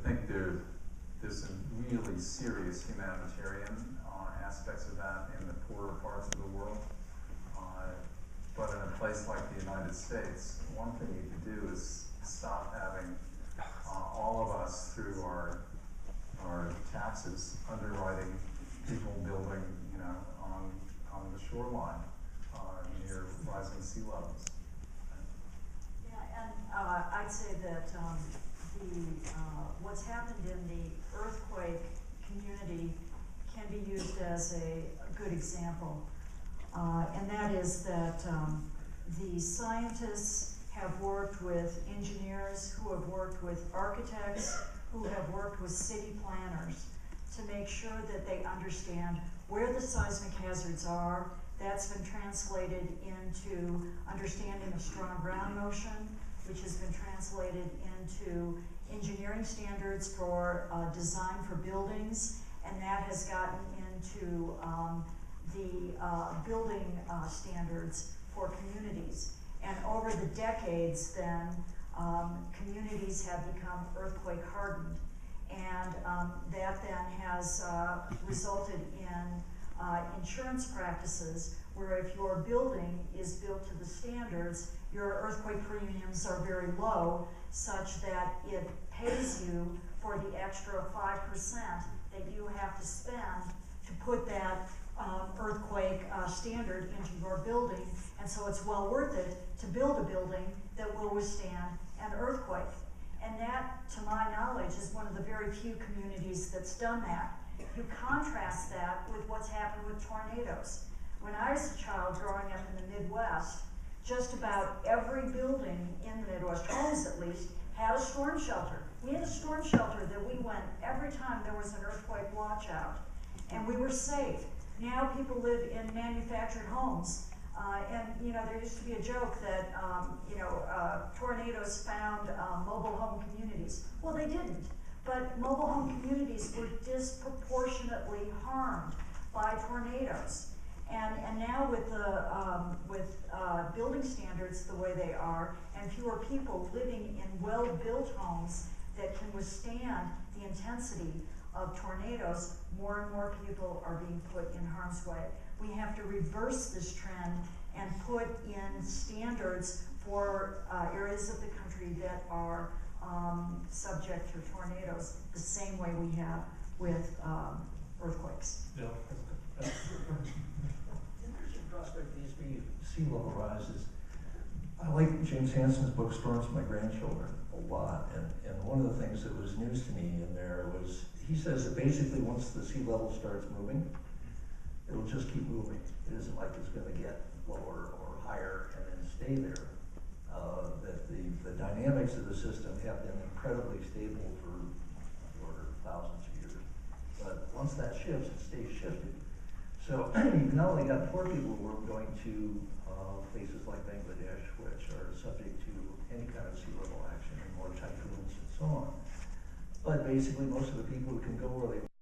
think there's some really serious humanitarian aspects of that in the poorer parts of the world. But in a place like the United States, one thing you could do is stop having all of us through our taxes underwriting people building, you know, on the shoreline near rising sea levels. Yeah, and I'd say that what's happened in the earthquake community can be used as a good example. And that is that the scientists have worked with engineers, who have worked with architects, who have worked with city planners to make sure that they understand where the seismic hazards are. That's been translated into understanding of strong ground motion, which has been translated into engineering standards for design for buildings, and that has gotten into the building standards for communities. And over the decades then, communities have become earthquake hardened. And that then has resulted in insurance practices where if your building is built to the standards, your earthquake premiums are very low, such that it pays you for the extra 5% that you have to spend to put that earthquake standard into your building. And so it's well worth it to build a building that will withstand an earthquake. And that, to my knowledge, is one of the very few communities that's done that. You contrast that with what's happened with tornadoes. When I was a child growing up in the Midwest, just about every building in the Midwest, homes at least, had a storm shelter. We had a storm shelter that we went every time there was an earthquake watch out, and we were safe. Now people live in manufactured homes. And you know, there used to be a joke that tornadoes found mobile home communities. Well, they didn't, but mobile home communities were disproportionately harmed by tornadoes. And now with the building standards the way they are, and fewer people living in well-built homes that can withstand the intensity of tornadoes, more and more people are being put in harm's way. We have to reverse this trend and put in standards for areas of the country that are subject to tornadoes the same way we have with earthquakes. Yeah. Interesting prospect these be sea level rises. I like James Hansen's book Storms for My Grandchildren a lot, and one of the things that was news to me in there was, he says that basically once the sea level starts moving, it'll just keep moving. It isn't like it's going to get lower or higher and then stay there. That the dynamics of the system have been incredibly stable for thousands of years. But once that shifts, it stays shifted. So you've not only got poor people who are going to places like Bangladesh, which are subject to any kind of sea level action and more typhoons and so on. But basically most of the people who can go where they